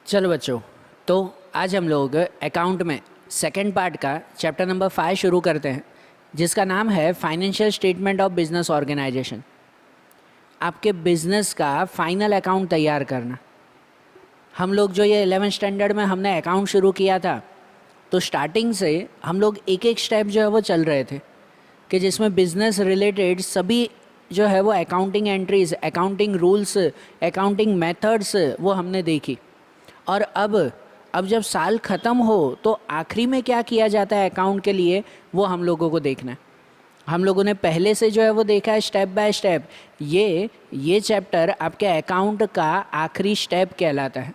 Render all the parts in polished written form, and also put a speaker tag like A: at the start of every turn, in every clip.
A: चलो बच्चों, तो आज हम लोग अकाउंट में सेकंड पार्ट का चैप्टर नंबर 5 शुरू करते हैं, जिसका नाम है financial statement of business organisation. आपके बिजनेस का फाइनल अकाउंट तैयार करना। हम लोग जो ये 11th स्टैंडर्ड में हमने अकाउंट शुरू किया था, तो स्टार्टिंग से हम लोग एक एक स्टेप जो है वो चल रहे थे कि जिसमें बिजनेस रिलेटेड सभी जो है वो accounting entries, accounting rules, accounting methods वो हमने देखी। और अब जब साल ख़त्म हो तो आखिरी में क्या किया जाता है अकाउंट के लिए, वो हम लोगों को देखना है। हम लोगों ने पहले से जो है वो देखा है स्टेप बाय स्टेप। ये चैप्टर आपके अकाउंट का आखिरी स्टेप कहलाता है।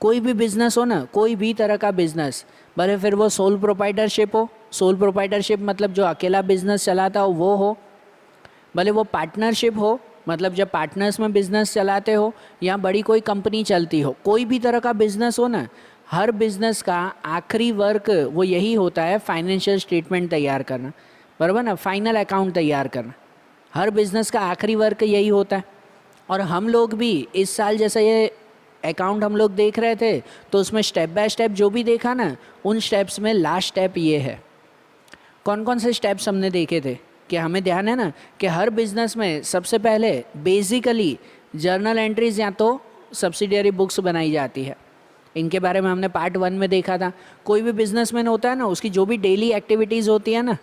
A: कोई भी बिज़नेस हो ना, कोई भी तरह का बिज़नेस, भले फिर वो सोल प्रोप्राइटरशिप हो, सोल प्रोप्राइटरशिप मतलब जो अकेला बिज़नेस चलाता हो वो हो, भले वो पार्टनरशिप हो मतलब जब पार्टनर्स में बिज़नेस चलाते हो, या बड़ी कोई कंपनी चलती हो, कोई भी तरह का बिज़नेस हो ना, हर बिज़नेस का आखिरी वर्क वो यही होता है, फाइनेंशियल स्टेटमेंट तैयार करना, बराबर ना, फाइनल अकाउंट तैयार करना। हर बिज़नेस का आखिरी वर्क यही होता है। और हम लोग भी इस साल जैसे ये अकाउंट हम लोग देख रहे थे, तो उसमें स्टेप बाय स्टेप जो भी देखा ना, उन स्टेप्स में लास्ट स्टेप ये है। कौन कौन से स्टेप्स हमने देखे थे कि हमें ध्यान है ना कि हर बिज़नेस में सबसे पहले बेसिकली जर्नल एंट्रीज या तो सब्सिडियरी बुक्स बनाई जाती है। इनके बारे में हमने पार्ट 1 में देखा था। कोई भी बिजनेसमैन होता है ना, उसकी जो भी डेली एक्टिविटीज़ होती है ना,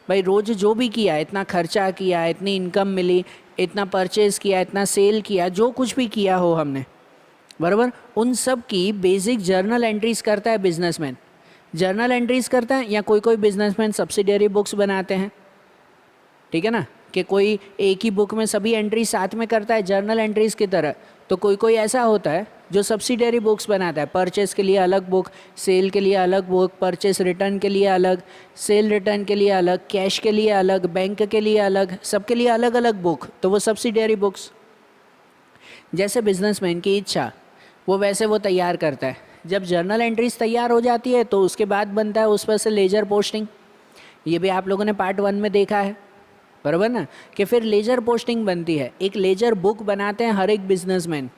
A: भाई रोज़ जो भी किया, इतना खर्चा किया, इतनी इनकम मिली, इतना परचेज़ किया, इतना सेल किया, जो कुछ भी किया हो हमने, बराबर, उन सब की बेसिक जर्नल एंट्रीज करता है बिजनेसमैन। जर्नल एंट्रीज करता है, या कोई कोई बिजनेसमैन सब्सिडियरी बुक्स बनाते हैं, ठीक है ना, कि कोई एक ही बुक में सभी एंट्री साथ में करता है जर्नल एंट्रीज़ की तरह। तो कोई कोई ऐसा होता है जो सब्सिडियरी बुक्स बनाता है, परचेस के लिए अलग बुक, सेल के लिए अलग बुक, परचेस रिटर्न के लिए अलग, सेल रिटर्न के लिए अलग, कैश के लिए अलग, बैंक के लिए अलग, सबके लिए अलग अलग बुक, तो वो सब्सिडियरी बुक्स। जैसे बिजनेसमैन की इच्छा वो वैसे वो तैयार करता है। जब जर्नल एंट्रीज तैयार हो जाती है तो उसके बाद बनता है उस पर से लेजर पोस्टिंग। ये भी आप लोगों ने पार्ट 1 में देखा है, बराबर ना, कि फिर लेजर पोस्टिंग बनती है। एक लेजर बुक बनाते हैं हर एक बिजनेसमैन,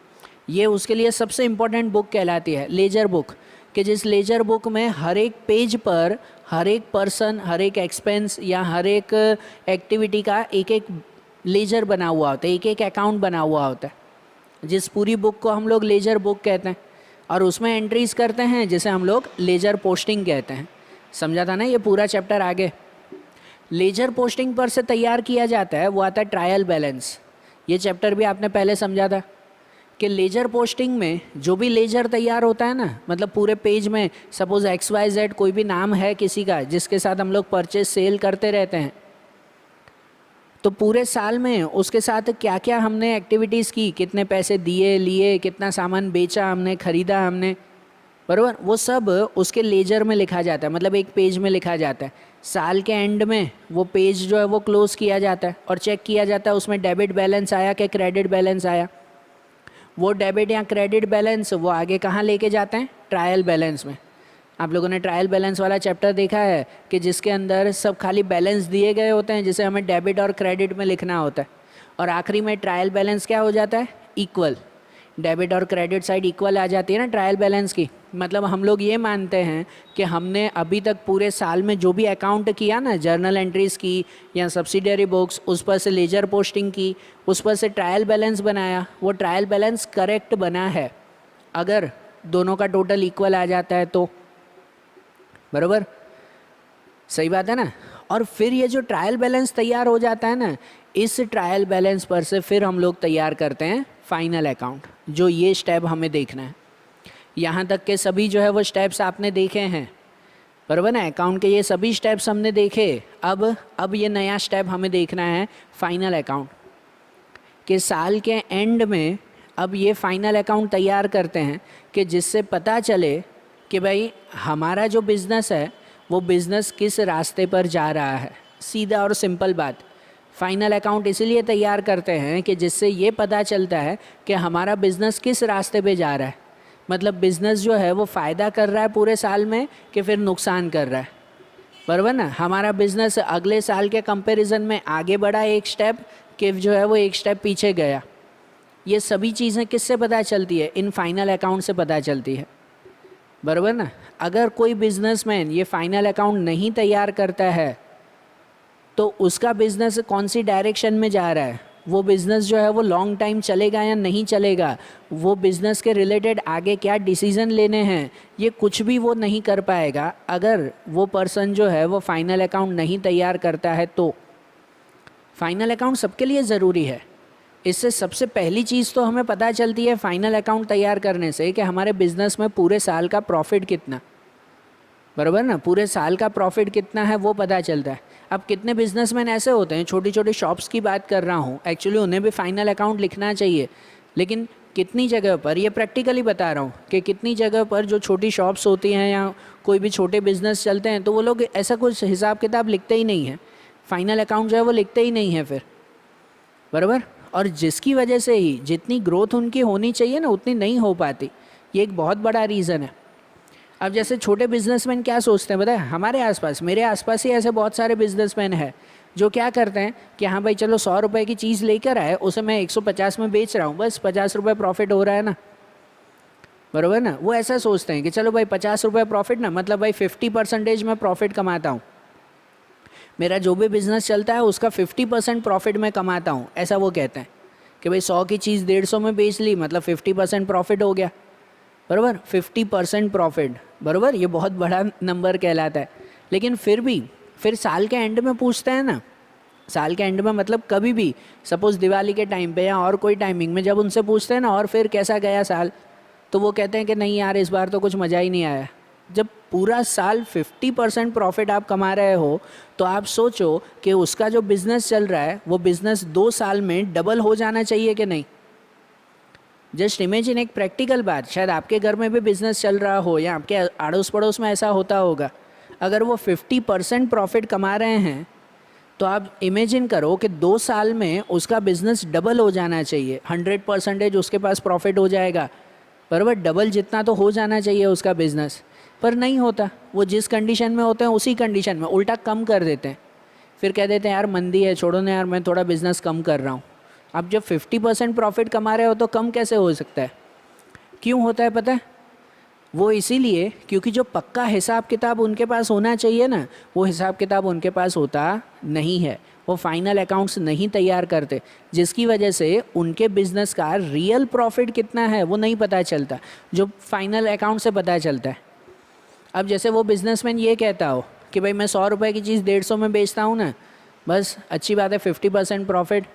A: ये उसके लिए सबसे इम्पोर्टेंट बुक कहलाती है लेजर बुक, कि जिस लेजर बुक में हर एक पेज पर हर एक पर्सन, हर एक एक्सपेंस या हर एक एक्टिविटी का एक एक लेजर बना हुआ होता है, एक एक अकाउंट बना हुआ होता है, जिस पूरी बुक को हम लोग लेजर बुक कहते हैं। और उसमें एंट्रीज करते हैं जिसे हम लोग लेजर पोस्टिंग कहते हैं। समझा था ना ये पूरा चैप्टर आगे। लेजर पोस्टिंग पर से तैयार किया जाता है वो आता है ट्रायल बैलेंस। ये चैप्टर भी आपने पहले समझा था कि लेजर पोस्टिंग में जो भी लेजर तैयार होता है ना, मतलब पूरे पेज में सपोज XYZ कोई भी नाम है किसी का जिसके साथ हम लोग परचेज सेल करते रहते हैं, तो पूरे साल में उसके साथ क्या क्या हमने एक्टिविटीज़ की, कितने पैसे दिए लिए, कितना सामान बेचा हमने, ख़रीदा हमने, बराबर, वो सब उसके लेजर में लिखा जाता है, मतलब एक पेज में लिखा जाता है। साल के एंड में वो पेज जो है वो क्लोज़ किया जाता है और चेक किया जाता है उसमें डेबिट बैलेंस आया कि क्रेडिट बैलेंस आया। वो डेबिट या क्रेडिट बैलेंस वो आगे कहाँ लेके जाते हैं, ट्रायल बैलेंस में। आप लोगों ने ट्रायल बैलेंस वाला चैप्टर देखा है कि जिसके अंदर सब खाली बैलेंस दिए गए होते हैं जिसे हमें डेबिट और क्रेडिट में लिखना होता है, और आखिरी में ट्रायल बैलेंस क्या हो जाता है, इक्वल। डेबिट और क्रेडिट साइड इक्वल आ जाती है ना ट्रायल बैलेंस की। मतलब हम लोग ये मानते हैं कि हमने अभी तक पूरे साल में जो भी अकाउंट किया ना, जर्नल एंट्रीज़ की या सब्सिडियरी बुक्स, उस पर से लेजर पोस्टिंग की, उस पर से ट्रायल बैलेंस बनाया, वो ट्रायल बैलेंस करेक्ट बना है अगर दोनों का टोटल इक्वल आ जाता है तो, बराबर, सही बात है ना। और फिर ये जो ट्रायल बैलेंस तैयार हो जाता है ना, इस ट्रायल बैलेंस पर से फिर हम लोग तैयार करते हैं फाइनल अकाउंट, जो ये स्टेप हमें देखना है। यहाँ तक के सभी जो है वो स्टेप्स आपने देखे हैं, बराबर ना, अकाउंट के ये सभी स्टेप्स हमने देखे। अब ये नया स्टेप हमें देखना है फाइनल अकाउंट, कि साल के एंड में अब ये फाइनल अकाउंट तैयार करते हैं कि जिससे पता चले कि भाई हमारा जो बिज़नेस है वो बिज़नेस किस रास्ते पर जा रहा है। सीधा और सिंपल बात। फाइनल अकाउंट इसीलिए तैयार करते हैं कि जिससे ये पता चलता है कि हमारा बिज़नेस किस रास्ते पे जा रहा है, मतलब बिज़नेस जो है वो फ़ायदा कर रहा है पूरे साल में कि फिर नुकसान कर रहा है, बराबर ना। हमारा बिज़नेस अगले साल के कंपैरिजन में आगे बढ़ा एक स्टेप कि जो है वो एक स्टेप पीछे गया। ये सभी चीज़ें किससे पता चलती है, इन फाइनल अकाउंट से पता चलती है। बराबर ना। अगर कोई बिजनेसमैन ये फाइनल अकाउंट नहीं तैयार करता है तो उसका बिजनेस कौन सी डायरेक्शन में जा रहा है, वो बिज़नेस जो है वो लॉन्ग टाइम चलेगा या नहीं चलेगा, वो बिज़नेस के रिलेटेड आगे क्या डिसीज़न लेने हैं, ये कुछ भी वो नहीं कर पाएगा अगर वो पर्सन जो है वो फाइनल अकाउंट नहीं तैयार करता है। तो फाइनल अकाउंट सबके लिए ज़रूरी है। इससे सबसे पहली चीज़ तो हमें पता चलती है फाइनल अकाउंट तैयार करने से कि हमारे बिज़नेस में पूरे साल का प्रॉफिट कितना, बराबर ना, पूरे साल का प्रॉफिट कितना है वो पता चलता है। अब कितने बिजनेसमैन ऐसे होते हैं, छोटी छोटी शॉप्स की बात कर रहा हूँ, एक्चुअली उन्हें भी फाइनल अकाउंट लिखना चाहिए, लेकिन कितनी जगह पर, ये प्रैक्टिकली बता रहा हूँ कि कितनी जगह पर जो छोटी शॉप्स होती हैं या कोई भी छोटे बिजनेस चलते हैं तो वो लोग ऐसा कुछ हिसाब किताब लिखते ही नहीं है, फाइनल अकाउंट जो है वो लिखते ही नहीं है फिर, बराबर। और जिसकी वजह से ही जितनी ग्रोथ उनकी होनी चाहिए ना उतनी नहीं हो पाती, ये एक बहुत बड़ा रीज़न है। अब जैसे छोटे बिजनेसमैन क्या सोचते हैं बताए, हमारे आसपास, मेरे आसपास ही ऐसे बहुत सारे बिजनेसमैन हैं जो क्या करते हैं कि हाँ भाई चलो 100 रुपये की चीज़ लेकर आए, उसे मैं 150 में बेच रहा हूँ, बस 50 रुपये प्रॉफिट हो रहा है ना, बराबर ना। वो ऐसा सोचते हैं कि चलो भाई 50 रुपये प्रॉफिट ना, मतलब भाई 50% मैं प्रॉफिट कमाता हूँ, मेरा जो भी बिज़नेस चलता है उसका 50% प्रॉफिट मैं कमाता हूँ, ऐसा वो कहते हैं कि भाई 100 की चीज़ 150 में बेच ली मतलब 50% प्रॉफिट हो गया, बराबर। 50% प्रॉफिट, बराबर, ये बहुत बड़ा नंबर कहलाता है। लेकिन फिर साल के एंड में पूछते हैं ना, साल के एंड में मतलब कभी भी, सपोज़ दिवाली के टाइम पे या और कोई टाइमिंग में जब उनसे पूछते हैं ना और फिर कैसा गया साल, तो वो कहते हैं कि नहीं यार इस बार तो कुछ मज़ा ही नहीं आया। जब पूरा साल 50% प्रॉफिट आप कमा रहे हो तो आप सोचो कि उसका जो बिज़नेस चल रहा है वो बिज़नेस 2 साल में डबल हो जाना चाहिए कि नहीं। जस्ट इमेजिन एक प्रैक्टिकल बात, शायद आपके घर में भी बिजनेस चल रहा हो या आपके अड़ोस पड़ोस में ऐसा होता होगा, अगर वो 50% प्रॉफिट कमा रहे हैं तो आप इमेजिन करो कि 2 साल में उसका बिजनेस डबल हो जाना चाहिए, 100% उसके पास प्रॉफिट हो जाएगा, बराबर, डबल जितना तो हो जाना चाहिए उसका बिजनेस, पर नहीं होता। वो जिस कंडीशन में होते हैं उसी कंडीशन में उल्टा कम कर देते हैं, फिर कह देते हैं यार मंदी है छोड़ो ना यार मैं थोड़ा बिजनेस कम कर रहा हूँ। आप जब 50% प्रॉफिट कमा रहे हो तो कम कैसे हो सकता है, क्यों होता है पता है? वो इसीलिए क्योंकि जो पक्का हिसाब किताब उनके पास होना चाहिए ना, वो हिसाब किताब उनके पास होता नहीं है, वो फाइनल अकाउंट्स नहीं तैयार करते, जिसकी वजह से उनके बिजनेस का रियल प्रॉफिट कितना है वो नहीं पता चलता, जो फाइनल अकाउंट से पता चलता है। अब जैसे वो बिजनेसमैन ये कहता हो कि भाई मैं 100 रुपये की चीज़ 150 में बेचता हूँ ना, बस अच्छी बात है 50% प्रॉफिट,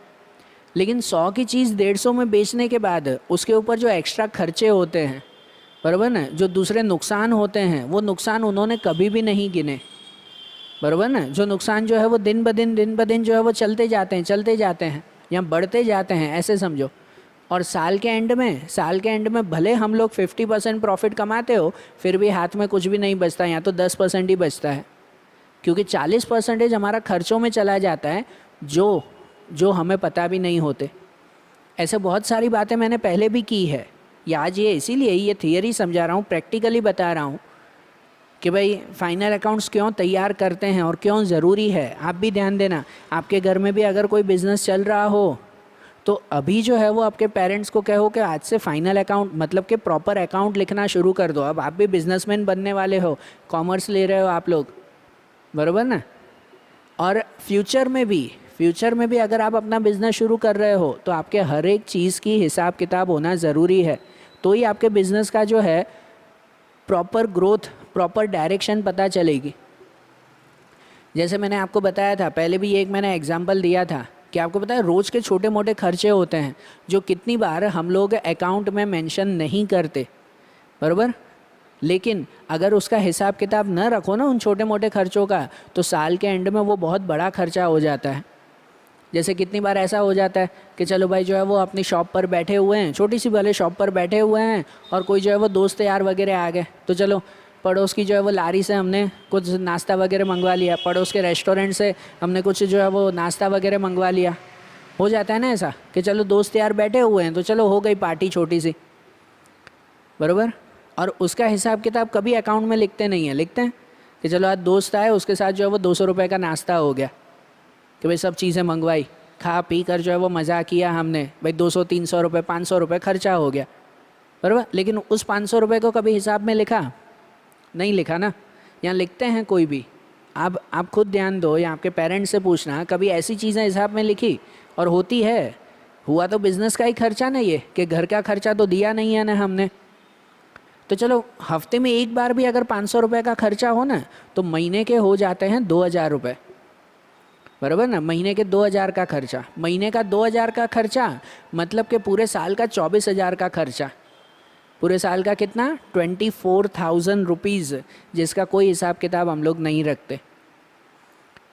A: लेकिन 100 की चीज़ 150 में बेचने के बाद उसके ऊपर जो एक्स्ट्रा खर्चे होते हैं, बराबर ना, जो दूसरे नुकसान होते हैं वो नुकसान उन्होंने कभी भी नहीं गिने, बराबर ना। जो नुकसान जो है वो दिन ब दिन जो है वो चलते जाते हैं या बढ़ते जाते हैं, ऐसे समझो। और साल के एंड में भले हम लोग 50% प्रॉफिट कमाते हो फिर भी हाथ में कुछ भी नहीं बचता, या तो 10% ही बचता है, क्योंकि 40% हमारा खर्चों में चला जाता है जो हमें पता भी नहीं होते। ऐसे बहुत सारी बातें मैंने पहले भी की है, या आज ये इसीलिए ये थियरी समझा रहा हूँ, प्रैक्टिकली बता रहा हूँ कि भाई फाइनल अकाउंट्स क्यों तैयार करते हैं और क्यों ज़रूरी है। आप भी ध्यान देना, आपके घर में भी अगर कोई बिज़नेस चल रहा हो तो अभी जो है वो आपके पेरेंट्स को कहो कि आज से फाइनल अकाउंट मतलब कि प्रॉपर अकाउंट लिखना शुरू कर दो। अब आप भी बिजनेसमैन बनने वाले हो, कॉमर्स ले रहे हो आप लोग, बराबर ना। और फ्यूचर में भी अगर आप अपना बिज़नेस शुरू कर रहे हो तो आपके हर एक चीज़ की हिसाब किताब होना ज़रूरी है, तो ही आपके बिज़नेस का जो है प्रॉपर ग्रोथ, प्रॉपर डायरेक्शन पता चलेगी। जैसे मैंने आपको बताया था पहले भी, एक मैंने एग्जांपल दिया था कि आपको पता है रोज़ के छोटे मोटे खर्चे होते हैं जो कितनी बार हम लोग अकाउंट में मेंशन नहीं करते, बराबर। लेकिन अगर उसका हिसाब किताब न रखो ना उन छोटे मोटे खर्चों का, तो साल के एंड में वो बहुत बड़ा खर्चा हो जाता है। जैसे कितनी बार ऐसा हो जाता है कि चलो भाई जो है वो अपनी शॉप पर बैठे हुए हैं, छोटी सी भले शॉप पर बैठे हुए हैं, और कोई जो है वो दोस्त यार वगैरह आ गए, तो चलो पड़ोस की जो है वो लारी से हमने कुछ नाश्ता वगैरह मंगवा लिया, पड़ोस के रेस्टोरेंट से हमने कुछ जो है वो नाश्ता वगैरह मंगवा लिया। हो जाता है ना ऐसा कि चलो दोस्त यार बैठे हुए हैं तो चलो हो गई पार्टी छोटी सी, बराबर। और उसका हिसाब किताब कभी अकाउंट में लिखते नहीं हैं, लिखते हैं कि चलो आज दोस्त आए उसके साथ जो है वो 200 रुपये का नाश्ता हो गया, कि भाई सब चीज़ें मंगवाई, खा पी कर जो है वो मज़ा किया हमने, भाई 200-300 रुपये 500 रुपये खर्चा हो गया, बराबर। लेकिन उस 500 रुपये को कभी हिसाब में लिखा नहीं लिखा ना, यहाँ लिखते हैं कोई भी। आप खुद ध्यान दो या आपके पेरेंट्स से पूछना, कभी ऐसी चीज़ें हिसाब में लिखी और होती है? हुआ तो बिज़नेस का ही खर्चा ना ये, कि घर का खर्चा तो दिया नहीं है ना हमने। तो चलो हफ्ते में एक बार भी अगर 500 रुपये का खर्चा हो ना, तो महीने के हो जाते हैं 2000 रुपये, बराबर ना। महीने के 2000 का खर्चा, महीने का 2000 का खर्चा मतलब कि पूरे साल का 24,000 का खर्चा। पूरे साल का कितना? 24,000 रुपीज़, जिसका कोई हिसाब किताब हम लोग नहीं रखते,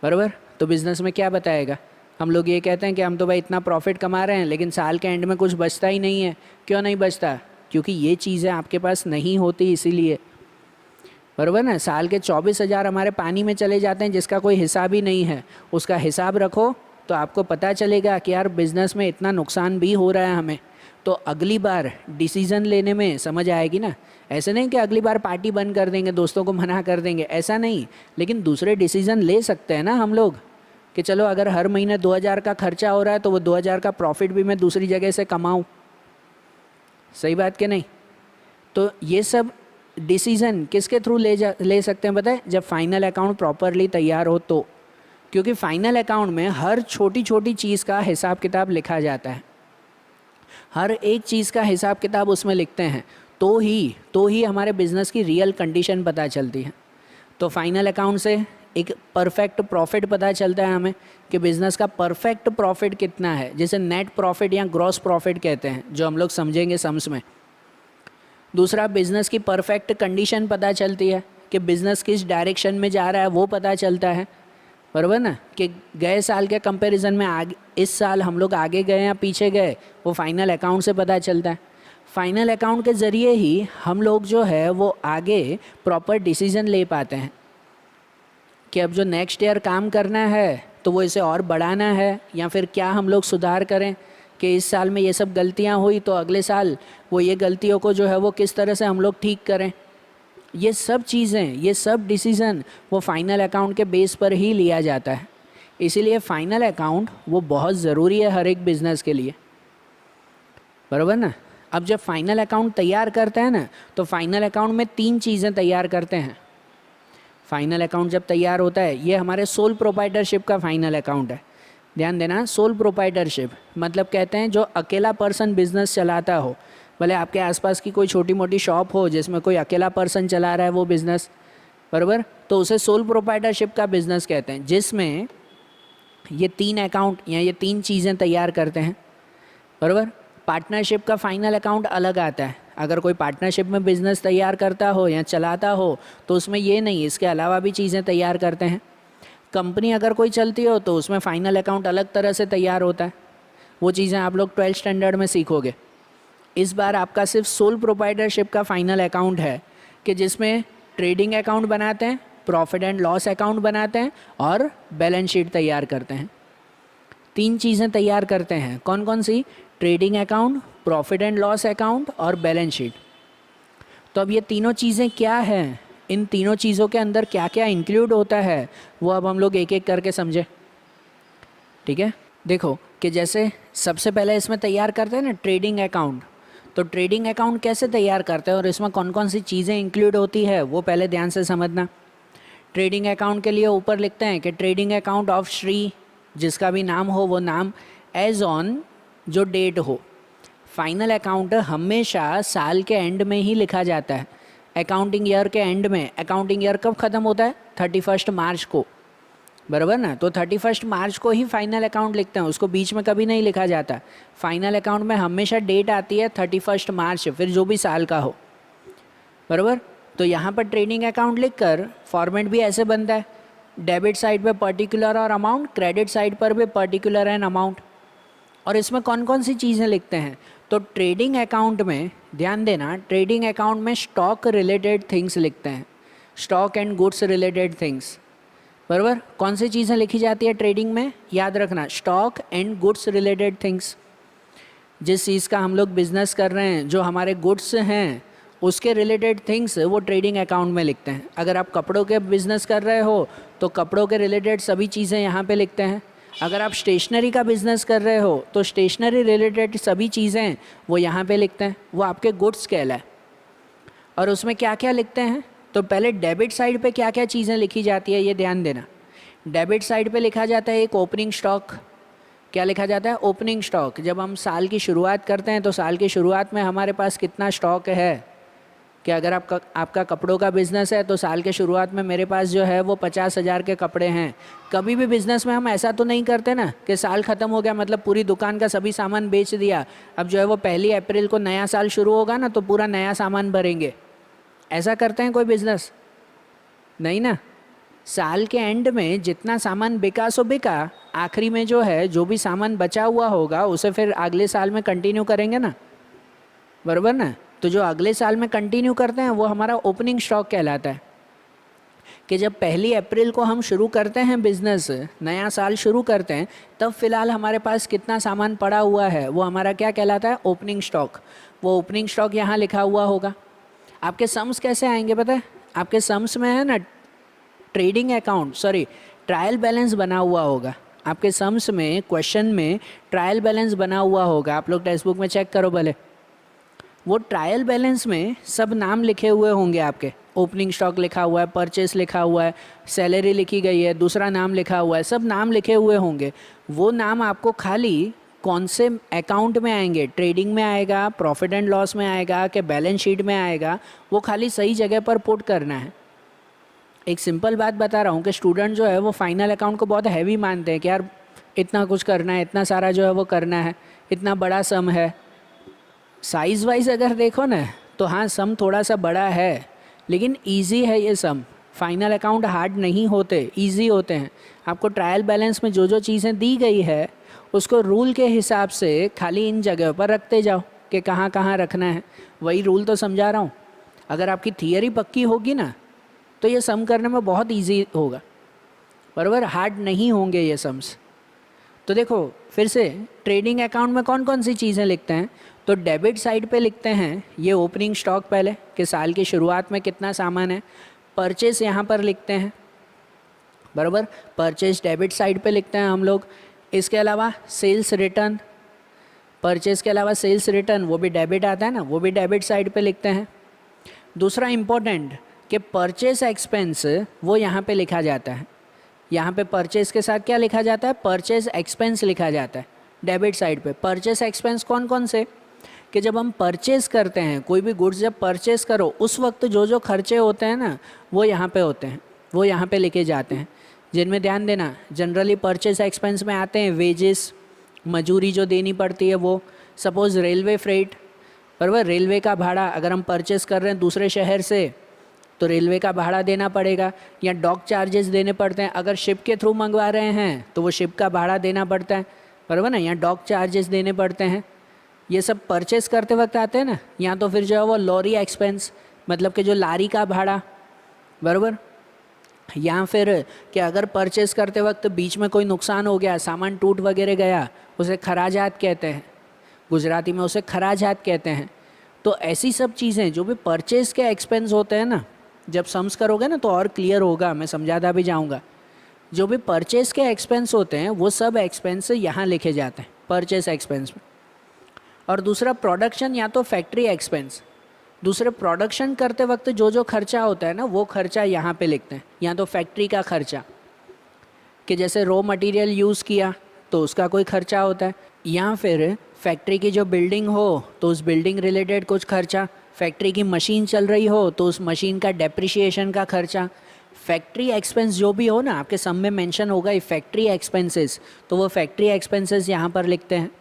A: बराबर। तो बिज़नेस में क्या बताएगा? हम लोग ये कहते हैं कि हम तो भाई इतना प्रॉफिट कमा रहे हैं, लेकिन साल के एंड में कुछ बचता ही नहीं है। क्यों नहीं बचता? क्योंकि ये चीज़ें आपके पास नहीं होती, इसीलिए, बराबर ना। साल के 24,000 हमारे पानी में चले जाते हैं, जिसका कोई हिसाब ही नहीं है। उसका हिसाब रखो तो आपको पता चलेगा कि यार बिज़नेस में इतना नुकसान भी हो रहा है हमें। तो अगली बार डिसीज़न लेने में समझ आएगी ना। ऐसे नहीं कि अगली बार पार्टी बंद कर देंगे, दोस्तों को मना कर देंगे, ऐसा नहीं। लेकिन दूसरे डिसीज़न ले सकते हैं ना हम लोग, कि चलो अगर हर महीने 2000 का खर्चा हो रहा है तो वो 2000 का प्रॉफिट भी मैं दूसरी जगह से कमाऊँ। सही बात कि नहीं? तो ये सब डिसीज़न किसके थ्रू ले सकते हैं पता है? जब फाइनल अकाउंट प्रॉपरली तैयार हो तो। क्योंकि फाइनल अकाउंट में हर छोटी छोटी चीज़ का हिसाब किताब लिखा जाता है, हर एक चीज़ का हिसाब किताब उसमें लिखते हैं, तो ही हमारे बिज़नेस की रियल कंडीशन पता चलती है। तो फाइनल अकाउंट से एक परफेक्ट प्रॉफिट पता चलता है हमें कि बिज़नेस का परफेक्ट प्रॉफिट कितना है, जिसे नेट प्रॉफिट या ग्रॉस प्रॉफिट कहते हैं, जो हम लोग समझेंगे सम्स में। दूसरा, बिज़नेस की परफेक्ट कंडीशन पता चलती है कि बिज़नेस किस डायरेक्शन में जा रहा है, वो पता चलता है, बराबर ना। कि गए साल के कंपैरिजन में आगे इस साल हम लोग आगे गए या पीछे गए, वो फाइनल अकाउंट से पता चलता है। फाइनल अकाउंट के ज़रिए ही हम लोग जो है वो आगे प्रॉपर डिसीज़न ले पाते हैं कि अब जो नेक्स्ट ईयर काम करना है तो वो इसे और बढ़ाना है, या फिर क्या हम लोग सुधार करें कि इस साल में ये सब गलतियां हुई तो अगले साल वो ये गलतियों को जो है वो किस तरह से हम लोग ठीक करें। ये सब चीज़ें, ये सब डिसीज़न वो फाइनल अकाउंट के बेस पर ही लिया जाता है। इसीलिए फाइनल अकाउंट वो बहुत ज़रूरी है हर एक बिज़नेस के लिए, बराबर ना। अब जब फाइनल अकाउंट तैयार करते हैं ना, तो फाइनल अकाउंट में 3 चीज़ें तैयार करते हैं। फाइनल अकाउंट जब तैयार होता है, ये हमारे सोल प्रोप्राइटरशिप का फाइनल अकाउंट है। ध्यान देना, सोल प्रोप्राइटरशिप मतलब कहते हैं जो अकेला पर्सन बिज़नेस चलाता हो। भले आपके आसपास की कोई छोटी मोटी शॉप हो जिसमें कोई अकेला पर्सन चला रहा है वो बिज़नेस, बराबर, तो उसे सोल प्रोप्राइटरशिप का बिज़नेस कहते हैं, जिसमें ये 3 अकाउंट या ये 3 चीज़ें तैयार करते हैं, बराबर। पार्टनरशिप का फाइनल अकाउंट अलग आता है। अगर कोई पार्टनरशिप में बिज़नेस तैयार करता हो या चलाता हो तो उसमें ये नहीं, इसके अलावा भी चीज़ें तैयार करते हैं। कंपनी अगर कोई चलती हो तो उसमें फ़ाइनल अकाउंट अलग तरह से तैयार होता है। वो चीज़ें आप लोग 12th स्टैंडर्ड में सीखोगे। इस बार आपका सिर्फ सोल प्रोप्राइटरशिप का फाइनल अकाउंट है कि जिसमें ट्रेडिंग अकाउंट बनाते हैं, प्रॉफिट एंड लॉस अकाउंट बनाते हैं और बैलेंस शीट तैयार करते हैं। 3 चीज़ें तैयार करते हैं। कौन कौन सी? Trading account, profit and loss account और बैलेंस शीट। तो अब ये तीनों चीज़ें क्या हैं, इन तीनों चीज़ों के अंदर क्या क्या इंक्लूड होता है, वो अब हम लोग एक एक करके समझे, ठीक है। देखो कि जैसे सबसे पहले इसमें तैयार करते हैं ना ट्रेडिंग अकाउंट, तो ट्रेडिंग अकाउंट कैसे तैयार करते हैं और इसमें कौन कौन सी चीज़ें इंक्लूड होती है वो पहले ध्यान से समझना। ट्रेडिंग अकाउंट के लिए ऊपर लिखते हैं कि ट्रेडिंग अकाउंट ऑफ श्री, जिसका भी नाम हो वो नाम एज ऑन जो डेट हो। फाइनल अकाउंट हमेशा साल के एंड में ही लिखा जाता है, अकाउंटिंग ईयर के एंड में। अकाउंटिंग ईयर कब ख़त्म होता है? 31 मार्च को, बराबर ना। तो 31 मार्च को ही फाइनल अकाउंट लिखते हैं, उसको बीच में कभी नहीं लिखा जाता। फाइनल अकाउंट में हमेशा डेट आती है 31 मार्च, फिर जो भी साल का हो, बराबर। तो यहाँ पर ट्रेडिंग अकाउंट लिखकर फॉर्मेट भी ऐसे बनता है, डेबिट साइड पे पर्टिकुलर और अमाउंट, क्रेडिट साइड पर भी पर्टिकुलर एंड अमाउंट। और इसमें कौन कौन सी चीज़ें लिखते हैं? तो ट्रेडिंग अकाउंट में ध्यान देना, ट्रेडिंग अकाउंट में स्टॉक रिलेटेड थिंग्स लिखते हैं, stock and goods related things, बराबर। कौन सी चीज़ें लिखी जाती है ट्रेडिंग में? याद रखना, stock and goods related things. जिस चीज़ का हम लोग बिजनेस कर रहे हैं, जो हमारे गुड्स हैं, उसके रिलेटेड थिंग्स वो ट्रेडिंग अकाउंट में लिखते हैं। अगर आप कपड़ों के बिज़नेस कर रहे हो तो कपड़ों के रिलेटेड सभी चीज़ें यहाँ पे लिखते हैं। अगर आप स्टेशनरी का बिज़नेस कर रहे हो तो स्टेशनरी रिलेटेड सभी चीज़ें वो यहाँ पे लिखते हैं, वो आपके गुड्स कहलाए। और उसमें क्या क्या लिखते हैं? तो पहले डेबिट साइड पे क्या क्या चीज़ें लिखी जाती है ये ध्यान देना। डेबिट साइड पे लिखा जाता है एक ओपनिंग स्टॉक। क्या लिखा जाता है? Opening stock. जब हम साल की शुरुआत करते हैं तो साल की शुरुआत में हमारे पास कितना स्टॉक है, कि अगर आपका कपड़ों का बिज़नेस है तो साल के शुरुआत में मेरे पास जो है वो 50,000 के कपड़े हैं। कभी भी बिज़नेस में हम ऐसा तो नहीं करते ना कि साल ख़त्म हो गया मतलब पूरी दुकान का सभी सामान बेच दिया, अब जो है वो 1 अप्रैल को नया साल शुरू होगा ना तो पूरा नया सामान भरेंगे। ऐसा करते हैं कोई बिज़नेस? नहीं ना। साल के एंड में जितना सामान बिका सो बिका, आखिरी में जो है जो भी सामान बचा हुआ होगा उसे फिर अगले साल में कंटिन्यू करेंगे ना, बराबर ना। तो जो अगले साल में कंटिन्यू करते हैं वो हमारा ओपनिंग स्टॉक कहलाता है। कि जब 1 अप्रैल को हम शुरू करते हैं बिज़नेस, नया साल शुरू करते हैं, तब फिलहाल हमारे पास कितना सामान पड़ा हुआ है वो हमारा क्या कहलाता है? Opening stock. वो ओपनिंग स्टॉक यहाँ लिखा हुआ होगा। आपके सम्स कैसे आएंगे पता है? आपके सम्स में है ना trading account, sorry trial balance बना हुआ होगा। आपके सम्स में क्वेश्चन में ट्रायल बैलेंस बना हुआ होगा, आप लोग टेक्स्ट बुक में चेक करो भले। वो ट्रायल बैलेंस में सब नाम लिखे हुए होंगे आपके। ओपनिंग स्टॉक लिखा हुआ है, परचेस लिखा हुआ है, सैलरी लिखी गई है, दूसरा नाम लिखा हुआ है, सब नाम लिखे हुए होंगे। वो नाम आपको खाली कौन से अकाउंट में आएंगे, ट्रेडिंग में आएगा, प्रॉफिट एंड लॉस में आएगा, कि बैलेंस शीट में आएगा, वो खाली सही जगह पर पुट करना है। एक सिंपल बात बता रहा हूँ कि स्टूडेंट जो है वो फाइनल अकाउंट को बहुत हैवी मानते हैं कि यार इतना कुछ करना है, इतना सारा जो है वो करना है, इतना बड़ा सम है। साइज़ वाइज अगर देखो ना तो हाँ सम थोड़ा सा बड़ा है, लेकिन इजी है ये सम। फाइनल अकाउंट हार्ड नहीं होते, इजी होते हैं। आपको ट्रायल बैलेंस में जो जो चीज़ें दी गई है उसको रूल के हिसाब से खाली इन जगह पर रखते जाओ कि कहाँ कहाँ रखना है। वही रूल तो समझा रहा हूँ। अगर आपकी थियरी पक्की होगी ना तो ये सम करने में बहुत इजी होगा, बराबर। हार्ड नहीं होंगे ये सम्स। तो देखो फिर से ट्रेडिंग अकाउंट में कौन कौन सी चीज़ें लिखते हैं, तो डेबिट साइड पे लिखते हैं ये ओपनिंग स्टॉक पहले कि साल की शुरुआत में कितना सामान है। परचेस यहाँ पर लिखते हैं, बराबर। परचेस डेबिट साइड पे लिखते हैं हम लोग। इसके अलावा सेल्स रिटर्न, परचेस के अलावा सेल्स रिटर्न वो भी डेबिट आता है ना, वो भी डेबिट साइड पे लिखते हैं। दूसरा इम्पोर्टेंट कि परचेस एक्सपेंस वो यहाँ पे लिखा जाता है। यहाँ पे परचेस के साथ क्या लिखा जाता है? परचेस एक्सपेंस लिखा जाता है डेबिट साइड पे। परचेस एक्सपेंस कौन कौन से? कि जब हम परचेस करते हैं कोई भी गुड्स, जब परचेस करो उस वक्त जो जो खर्चे होते हैं ना वो यहाँ पे होते हैं, वो यहाँ पे लिखे जाते हैं, जिनमें ध्यान देना। जनरली परचेस एक्सपेंस में आते हैं वेजेस, मजूरी जो देनी पड़ती है वो। सपोज़ रेलवे फ्रेट, बराबर, रेलवे का भाड़ा अगर हम परचेस कर रहे हैं दूसरे शहर से तो रेलवे का भाड़ा देना पड़ेगा, या डॉक चार्जेस देने पड़ते हैं। अगर शिप के थ्रू मंगवा रहे हैं तो वो शिप का भाड़ा देना पड़ता है, बराबर ना, या डॉक चार्जेस देने पड़ते हैं। ये सब परचेस करते वक्त आते हैं ना। या तो फिर जो है वो लॉरी एक्सपेंस, मतलब कि जो लारी का भाड़ा, बराबर। या फिर कि अगर परचेस करते वक्त बीच में कोई नुकसान हो गया, सामान टूट वगैरह गया, उसे खराजात कहते हैं, गुजराती में उसे खराजात कहते हैं। तो ऐसी सब चीज़ें जो भी परचेस के एक्सपेंस होते हैं ना, जब सम्स करोगे ना तो और क्लियर होगा, मैं समझाता भी जाऊंगा। जो भी परचेस के एक्सपेंस होते हैं वो सब एक्सपेंस यहाँ लिखे जाते हैं परचेस एक्सपेंस में। और दूसरा प्रोडक्शन या तो फैक्ट्री एक्सपेंस, दूसरे प्रोडक्शन करते वक्त जो जो खर्चा होता है ना वो खर्चा यहाँ पे लिखते हैं। या तो फैक्ट्री का खर्चा कि जैसे रॉ मटेरियल यूज़ किया तो उसका कोई खर्चा होता है, या फिर फैक्ट्री की जो बिल्डिंग हो तो उस बिल्डिंग रिलेटेड कुछ खर्चा, फैक्ट्री की मशीन चल रही हो तो उस मशीन का डेप्रिसिएशन का खर्चा। फैक्ट्री एक्सपेंस जो भी हो ना, आपके सम में मेंशन होगा ये फैक्ट्री एक्सपेंसेस, तो वो फैक्ट्री एक्सपेंसेस यहाँ पर लिखते हैं।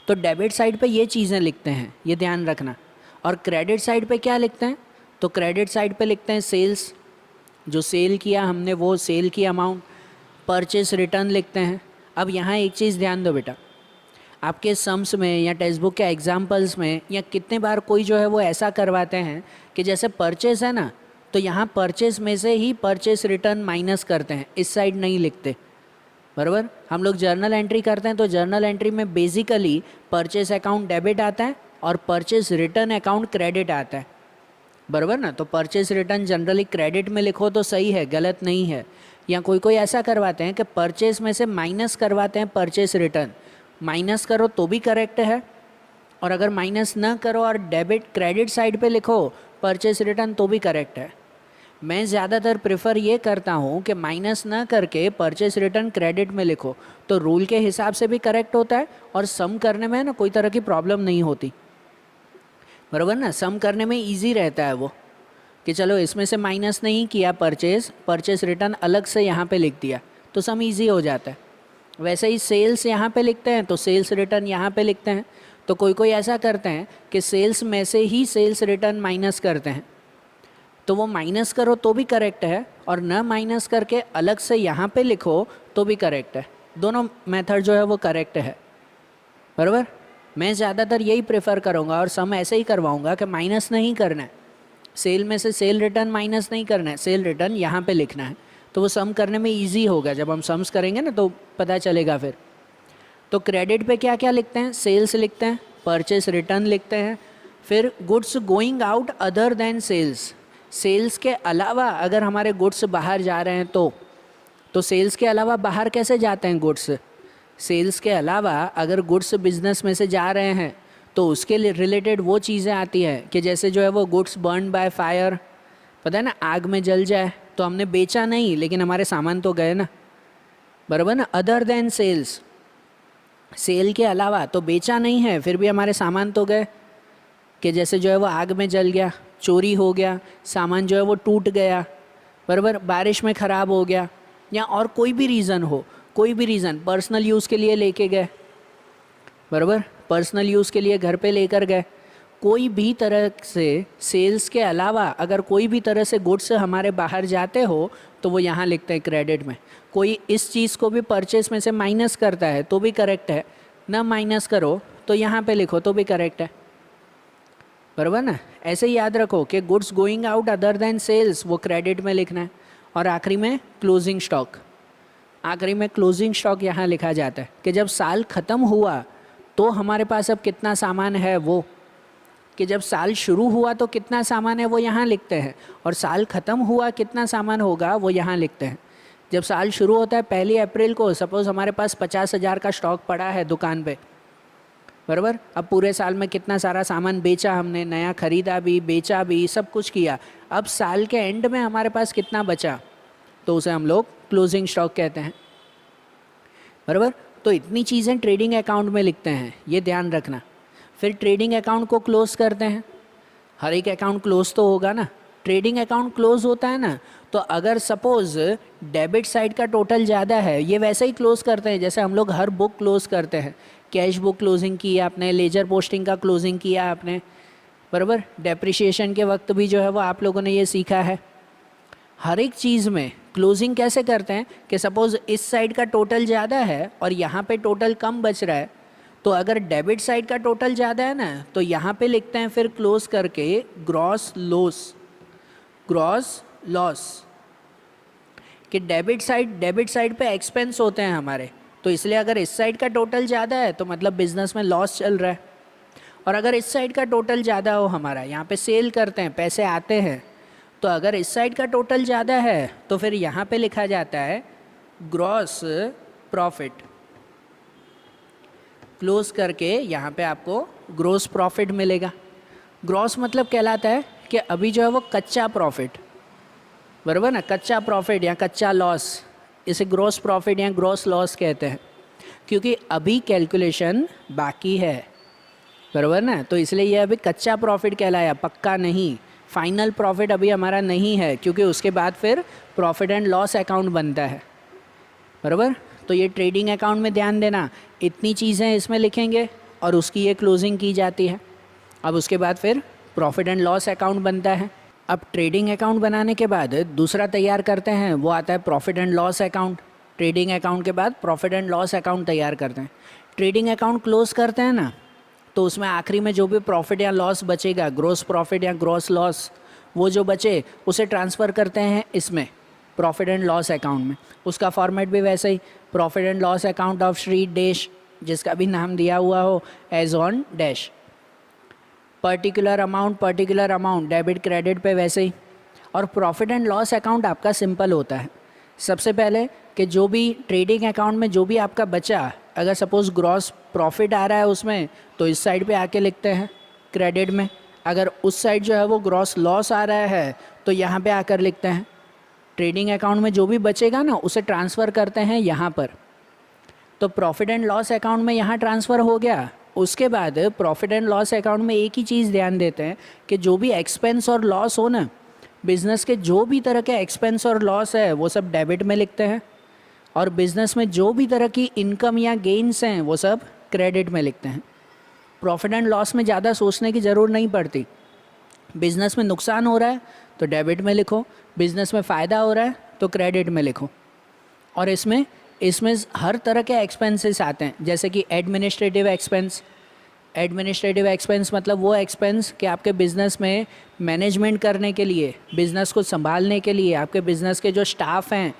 A: तो डेबिट साइड पे ये चीज़ें लिखते हैं, ये ध्यान रखना। और क्रेडिट साइड पे क्या लिखते हैं? तो क्रेडिट साइड पे लिखते हैं सेल्स, जो सेल किया हमने वो सेल की अमाउंट। परचेस रिटर्न लिखते हैं। अब यहाँ एक चीज़ ध्यान दो बेटा, आपके सम्स में या टेक्स्ट बुक के एग्जाम्पल्स में या कितने बार कोई जो है वो ऐसा करवाते हैं कि जैसे परचेस है ना तो यहाँ परचेस में से ही परचेस रिटर्न माइनस करते हैं, इस साइड नहीं लिखते, बराबर। हम लोग जर्नल एंट्री करते हैं तो जर्नल एंट्री में बेसिकली परचेस अकाउंट डेबिट आता है और परचेस रिटर्न अकाउंट क्रेडिट आता है, बराबर ना। तो परचेस रिटर्न जनरली क्रेडिट में लिखो तो सही है, गलत नहीं है। या कोई कोई ऐसा करवाते हैं कि परचेस में से माइनस करवाते हैं परचेस रिटर्न, माइनस करो तो भी करेक्ट है, और अगर माइनस ना करो और डेबिट क्रेडिट साइड पे लिखो परचेस रिटर्न तो भी करेक्ट है। मैं ज़्यादातर प्रेफर ये करता हूँ कि माइनस ना करके परचेस रिटर्न क्रेडिट में लिखो, तो रूल के हिसाब से भी करेक्ट होता है और सम करने में ना कोई तरह की प्रॉब्लम नहीं होती, बराबर ना। सम करने में इजी रहता है वो, कि चलो इसमें से माइनस नहीं किया परचेस रिटर्न अलग से यहाँ पे लिख दिया तो सम इजी हो जाता है। वैसे ही सेल्स यहाँ पे लिखते हैं तो सेल्स रिटर्न यहाँ पे लिखते हैं, तो कोई कोई ऐसा करते हैं कि सेल्स में से ही सेल्स रिटर्न माइनस करते हैं, तो वो माइनस करो तो भी करेक्ट है और न माइनस करके अलग से यहाँ पे लिखो तो भी करेक्ट है। दोनों मेथड जो है वो करेक्ट है, बराबर। मैं ज़्यादातर यही प्रेफर करूँगा और सम ऐसे ही करवाऊँगा कि माइनस नहीं करना है, सेल में से सेल रिटर्न माइनस नहीं करना है, सेल रिटर्न यहाँ पे लिखना है, तो वो सम करने में इजी होगा। जब हम सम्स करेंगे ना तो पता चलेगा फिर। तो क्रेडिट पे क्या क्या लिखते हैं, सेल्स लिखते हैं, परचेस रिटर्न लिखते हैं, फिर goods going out other than sales, sales के अलावा अगर हमारे गुड्स बाहर जा रहे हैं तो सेल्स के अलावा बाहर कैसे जाते हैं गुड्स, सेल्स के अलावा अगर गुड्स बिजनेस में से जा रहे हैं तो उसके लिए रिलेटेड वो चीज़ें आती है कि जैसे जो है वो गुड्स बर्न बाय फायर, पता है ना, आग में जल जाए तो हमने बेचा नहीं लेकिन हमारे सामान तो गए ना, बराबर ना। अदर देन सेल्स, सेल के अलावा तो बेचा नहीं है फिर भी हमारे सामान तो गए, कि जैसे जो है वो आग में जल गया, चोरी हो गया, सामान जो है वो टूट गया, बराबर, बारिश में ख़राब हो गया, या और कोई भी रीज़न हो, कोई भी रीज़न, पर्सनल यूज़ के लिए लेके गए, बराबर, पर्सनल यूज़ के लिए घर पे लेकर गए, कोई भी तरह से सेल्स के अलावा अगर कोई भी तरह से गुड्स हमारे बाहर जाते हो तो वो यहाँ लिखते हैं क्रेडिट में। कोई इस चीज़ को भी परचेस में से माइनस करता है तो भी करेक्ट है, ना माइनस करो तो यहाँ पे लिखो तो भी करेक्ट है, बराबर ना। ऐसे ही याद रखो कि goods going out other than sales वो क्रेडिट में लिखना है, और आखिरी में क्लोजिंग स्टॉक, आखिरी में क्लोजिंग स्टॉक यहाँ लिखा जाता है कि जब साल ख़त्म हुआ तो हमारे पास अब कितना सामान है, वो कि जब साल शुरू हुआ तो कितना सामान है वो यहाँ लिखते हैं, और साल ख़त्म हुआ कितना सामान होगा वो यहाँ लिखते हैं। जब साल शुरू होता है 1 अप्रैल को, सपोज़ हमारे पास 50,000 का स्टॉक पड़ा है दुकान पे, बराबर। अब पूरे साल में कितना सारा सामान बेचा हमने, नया ख़रीदा भी, बेचा भी, सब कुछ किया, अब साल के एंड में हमारे पास कितना बचा तो उसे हम लोग क्लोजिंग स्टॉक कहते हैं, बराबर। तो इतनी चीज़ें ट्रेडिंग अकाउंट में लिखते हैं, ये ध्यान रखना। फिर ट्रेडिंग अकाउंट को क्लोज करते हैं, हर एक अकाउंट क्लोज तो होगा ना। ट्रेडिंग अकाउंट क्लोज होता है ना, तो अगर सपोज़ डेबिट साइड का टोटल ज़्यादा है, ये वैसे ही क्लोज करते हैं जैसे हम लोग हर बुक क्लोज करते हैं। कैश बुक क्लोजिंग की आपने, लेजर पोस्टिंग का क्लोजिंग किया आपने, बराबर। डेप्रिसिएशन के वक्त भी जो है वो आप लोगों ने ये सीखा है। हर एक चीज़ में क्लोजिंग कैसे करते हैं कि सपोज़ इस साइड का टोटल ज़्यादा है और यहाँ पे टोटल कम बच रहा है, तो अगर डेबिट साइड का टोटल ज़्यादा है ना तो यहाँ पे लिखते हैं फिर क्लोज करके ग्रॉस लॉस, कि डेबिट साइड पे एक्सपेंस होते हैं हमारे, तो इसलिए अगर इस साइड का टोटल ज़्यादा है तो मतलब बिजनेस में लॉस चल रहा है, और अगर इस साइड का टोटल ज़्यादा हो, हमारा यहाँ पे सेल करते हैं, पैसे आते हैं, तो अगर इस साइड का टोटल ज़्यादा है तो फिर यहाँ पे लिखा जाता है ग्रॉस प्रॉफिट, क्लोज करके यहाँ पे आपको ग्रॉस प्रॉफिट मिलेगा। ग्रॉस मतलब कहलाता है कि अभी जो है वो कच्चा प्रॉफिट, बराबर ना, कच्चा प्रॉफिट या कच्चा लॉस, इसे ग्रॉस प्रॉफिट या ग्रॉस लॉस कहते हैं, क्योंकि अभी कैलकुलेशन बाकी है, बराबर ना, तो इसलिए ये अभी कच्चा प्रॉफिट कहलाया, पक्का नहीं। फाइनल प्रॉफिट अभी हमारा नहीं है, क्योंकि उसके बाद फिर प्रॉफिट एंड लॉस अकाउंट बनता है, बराबर। तो ये ट्रेडिंग अकाउंट में ध्यान देना, इतनी चीज़ें इसमें लिखेंगे और उसकी ये क्लोजिंग की जाती है। अब उसके बाद फिर प्रॉफिट एंड लॉस अकाउंट बनता है। अब ट्रेडिंग अकाउंट बनाने के बाद दूसरा तैयार करते हैं, वो आता है profit and loss account. Trading account के बाद प्रॉफिट एंड लॉस अकाउंट तैयार करते हैं। ट्रेडिंग अकाउंट क्लोज करते हैं ना, तो उसमें आखिरी में जो भी प्रॉफिट या लॉस बचेगा, ग्रॉस प्रॉफिट या ग्रॉस लॉस, वो जो बचे उसे ट्रांसफ़र करते हैं इसमें प्रॉफिट एंड लॉस अकाउंट में। उसका फॉर्मेट भी वैसे ही, profit and loss account of Shri dash, जिसका भी नाम दिया हुआ हो, as on dash, particular amount debit credit पे वैसे ही। और प्रॉफिट एंड लॉस अकाउंट आपका सिंपल होता है। सबसे पहले कि जो भी ट्रेडिंग अकाउंट में जो भी आपका बचा, अगर सपोज़ ग्रॉस प्रॉफिट आ रहा है उसमें, तो इस साइड पे आके लिखते हैं क्रेडिट में। अगर उस साइड जो है वो ग्रॉस लॉस आ रहा है तो यहाँ पे आकर लिखते हैं। ट्रेडिंग अकाउंट में जो भी बचेगा ना उसे ट्रांसफ़र करते हैं यहाँ पर। तो प्रॉफिट एंड लॉस अकाउंट में यहाँ ट्रांसफ़र हो गया। उसके बाद प्रॉफिट एंड लॉस अकाउंट में एक ही चीज़ ध्यान देते हैं कि जो भी एक्सपेंस और लॉस हो ना, बिज़नेस के जो भी तरह के एक्सपेंस और लॉस है वो सब डेबिट में लिखते हैं, और बिज़नेस में जो भी तरह की इनकम या गेन्स हैं वो सब क्रेडिट में लिखते हैं। प्रॉफिट एंड लॉस में ज़्यादा सोचने की ज़रूरत नहीं पड़ती। बिज़नेस में नुकसान हो रहा है तो डेबिट में लिखो, बिज़नेस में फ़ायदा हो रहा है तो क्रेडिट में लिखो। और इसमें हर तरह के एक्सपेंसेस आते हैं, जैसे कि एडमिनिस्ट्रेटिव एक्सपेंस। एडमिनिस्ट्रेटिव एक्सपेंस मतलब वो एक्सपेंस कि आपके बिज़नेस में मैनेजमेंट करने के लिए, बिज़नेस को संभालने के लिए, आपके बिज़नेस के जो स्टाफ हैं,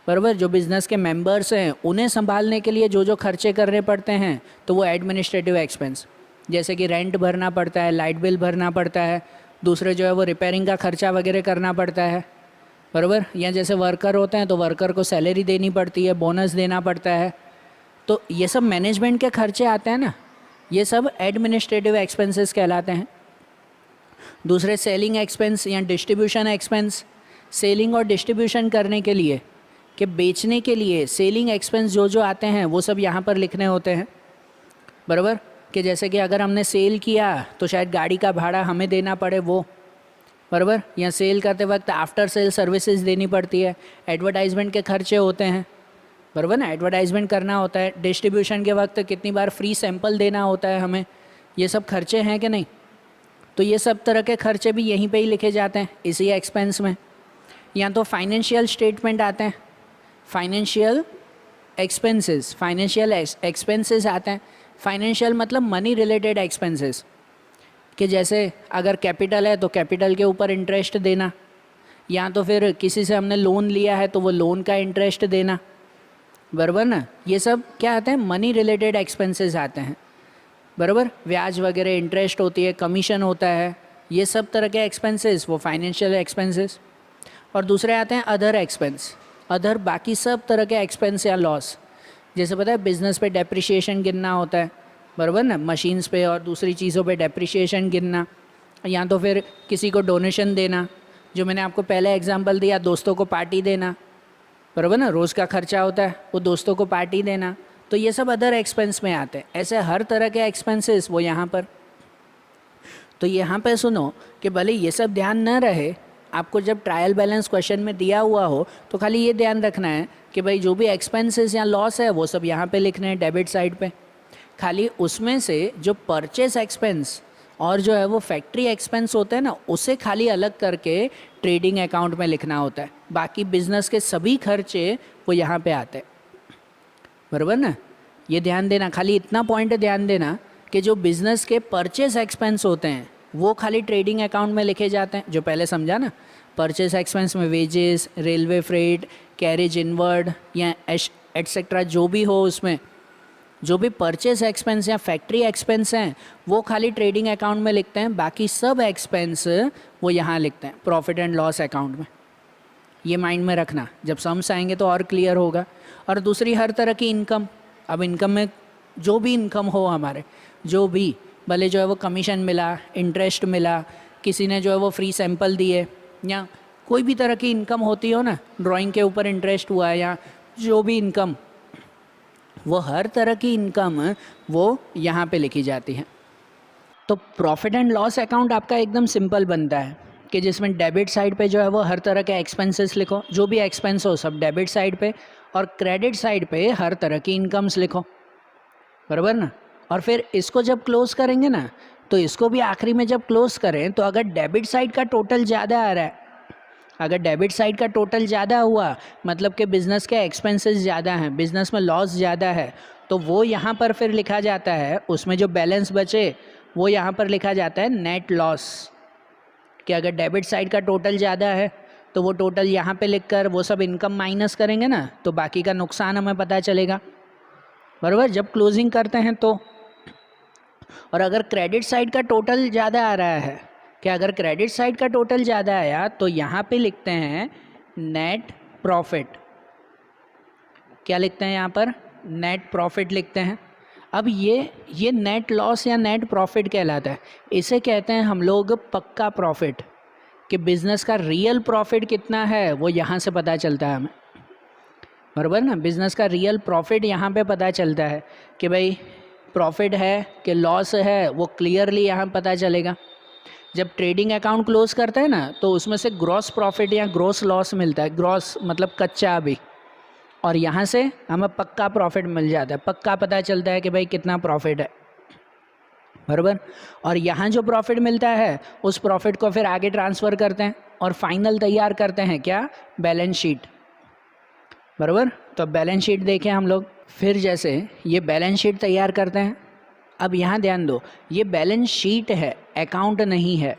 A: बराबर, जो बिज़नेस के मेंबर्स हैं, उन्हें संभालने के लिए जो जो खर्चे करने पड़ते हैं तो वो एडमिनिस्ट्रेटिव एक्सपेंस। जैसे कि रेंट भरना पड़ता है, लाइट बिल भरना पड़ता है, दूसरे जो है वो रिपेयरिंग का खर्चा वगैरह करना पड़ता है, बराबर। या जैसे वर्कर होते हैं तो वर्कर को सैलरी देनी पड़ती है, बोनस देना पड़ता है। तो ये सब मैनेजमेंट के खर्चे आते हैं ना, ये सब एडमिनिस्ट्रेटिव एक्सपेंसेस कहलाते हैं। दूसरे सेलिंग एक्सपेंस या डिस्ट्रीब्यूशन एक्सपेंस। सेलिंग और डिस्ट्रीब्यूशन करने के लिए, कि बेचने के लिए सेलिंग एक्सपेंस जो जो आते हैं वो सब यहाँ पर लिखने होते हैं, बराबर। कि जैसे कि अगर हमने सेल किया तो शायद गाड़ी का भाड़ा हमें देना पड़े वो, बराबर। या सेल करते वक्त आफ्टर सेल सर्विसेज देनी पड़ती है, एडवर्टाइजमेंट के खर्चे होते हैं, बराबर ना, एडवर्टाइजमेंट करना होता है। डिस्ट्रीब्यूशन के वक्त कितनी बार फ्री सैंपल देना होता है हमें, ये सब खर्चे हैं कि नहीं। तो ये सब तरह के खर्चे भी यहीं पे ही लिखे जाते हैं, इसी एक्सपेंस में। या तो फाइनेंशियल स्टेटमेंट आते हैं, फाइनेंशियल एक्सपेंसेस, फाइनेंशियल एक्सपेंसेस आते हैं। फाइनेंशियल मतलब मनी रिलेटेड एक्सपेंसेस, कि जैसे अगर कैपिटल है तो कैपिटल के ऊपर इंटरेस्ट देना, या तो फिर किसी से हमने लोन लिया है तो वो लोन का इंटरेस्ट देना, बराबर ना। ये सब क्या आते हैं, मनी रिलेटेड एक्सपेंसेस आते हैं, बराबर। ब्याज वगैरह, इंटरेस्ट होती है, कमीशन होता है, ये सब तरह के एक्सपेंसेस वो फाइनेंशियल एक्सपेंसेस। और दूसरे आते हैं अदर एक्सपेंस, अदर बाकी सब तरह के एक्सपेंस या लॉस। जैसे पता है बिज़नेस पे डेप्रिसिएशन गिनना होता है, बराबर ना, मशीन्स पे और दूसरी चीज़ों पे डेप्रिसिएशन गिनना, या तो फिर किसी को डोनेशन देना, जो मैंने आपको पहले एग्जांपल दिया, दोस्तों को पार्टी देना, बराबर ना, रोज़ का खर्चा होता है, वो दोस्तों को पार्टी देना। तो ये सब अदर एक्सपेंस में आते हैं। ऐसे हर तरह के एक्सपेंसेस वो यहाँ पर। तो यहाँ पे सुनो कि भले ये सब ध्यान न रहे, आपको जब ट्रायल बैलेंस क्वेश्चन में दिया हुआ हो तो खाली ये ध्यान रखना है कि भाई जो भी एक्सपेंसेस या लॉस है वो सब यहाँ पे लिखने हैं डेबिट साइड पे। खाली उसमें से जो परचेस एक्सपेंस और जो है वो फैक्ट्री एक्सपेंस होते हैं ना, उसे खाली अलग करके ट्रेडिंग अकाउंट में लिखना होता है। बाकी बिजनेस के सभी खर्चे वो यहाँ पे आते हैं, बराबर ना। ये ध्यान देना, खाली इतना पॉइंट ध्यान देना कि जो बिज़नेस के परचेस एक्सपेंस होते हैं वो खाली ट्रेडिंग अकाउंट में लिखे जाते हैं, जो पहले समझा ना। परचेस एक्सपेंस में wages, railway freight, carriage inward या एटसेट्रा जो भी हो, उसमें जो भी परचेस एक्सपेंस या फैक्ट्री एक्सपेंस हैं वो खाली ट्रेडिंग अकाउंट में लिखते हैं। बाकी सब एक्सपेंस वो यहाँ लिखते हैं प्रॉफिट एंड लॉस अकाउंट में। ये माइंड में रखना, जब सम्स आएंगे तो और क्लियर होगा। और दूसरी हर तरह की इनकम, अब इनकम में जो भी इनकम हो हमारे, जो भी, भले जो है वो कमीशन मिला, इंटरेस्ट मिला, किसी ने जो है वो फ्री सैंपल दिए, या कोई भी तरह की इनकम होती हो ना, ड्राइंग के ऊपर इंटरेस्ट हुआ है, या जो भी इनकम, वो हर तरह की इनकम वो यहाँ पे लिखी जाती है। तो प्रॉफिट एंड लॉस अकाउंट आपका एकदम सिंपल बनता है कि जिसमें डेबिट साइड पे जो है वो हर तरह के एक्सपेंसेस लिखो, जो भी एक्सपेंस हो सब डेबिट साइड पे, और क्रेडिट साइड पे हर तरह की इनकम्स लिखो, बराबर ना। और फिर इसको जब क्लोज करेंगे ना, तो इसको भी आखिरी में जब क्लोज करें तो अगर डेबिट साइड का टोटल ज़्यादा आ रहा है, अगर डेबिट साइड का टोटल ज़्यादा हुआ मतलब कि बिज़नेस के एक्सपेंसेस ज़्यादा हैं, बिज़नेस में लॉस ज़्यादा है, तो वो यहाँ पर फिर लिखा जाता है, उसमें जो बैलेंस बचे वो यहाँ पर लिखा जाता है नेट लॉस। कि अगर डेबिट साइड का टोटल ज़्यादा है तो वो टोटल यहाँ पे लिखकर वो सब इनकम माइनस करेंगे ना, तो बाकी का नुकसान हमें पता चलेगा, बराबर, जब क्लोजिंग करते हैं तो। और अगर क्रेडिट साइड का टोटल ज़्यादा आ रहा है, कि अगर क्रेडिट साइड का टोटल ज़्यादा आया तो यहाँ पे लिखते हैं नेट प्रॉफिट। क्या लिखते हैं यहाँ पर? नेट प्रॉफिट लिखते हैं। अब ये नेट लॉस या नेट प्रॉफिट कहलाता है। इसे कहते हैं हम लोग पक्का प्रॉफिट, कि बिज़नेस का रियल प्रॉफिट कितना है वो यहाँ से पता चलता है हमें, बराबर ना। बिज़नेस का रियल प्रॉफिट यहाँ पे पता चलता है कि भाई प्रॉफिट है कि लॉस है, वो क्लियरली यहाँ पता चलेगा। जब ट्रेडिंग अकाउंट क्लोज करते हैं ना तो उसमें से ग्रॉस प्रॉफिट या ग्रॉस लॉस मिलता है, ग्रॉस मतलब कच्चा अभी, और यहाँ से हमें पक्का प्रॉफिट मिल जाता है, पक्का पता चलता है कि भाई कितना प्रॉफिट है, बराबर। और यहाँ जो प्रॉफिट मिलता है उस प्रॉफिट को फिर आगे ट्रांसफ़र करते हैं और फाइनल तैयार करते हैं क्या, बैलेंस शीट, बराबर। तो बैलेंस शीट देखें हम लोग। फिर जैसे ये बैलेंस शीट तैयार करते हैं, अब यहाँ ध्यान दो, ये बैलेंस शीट है, अकाउंट नहीं है,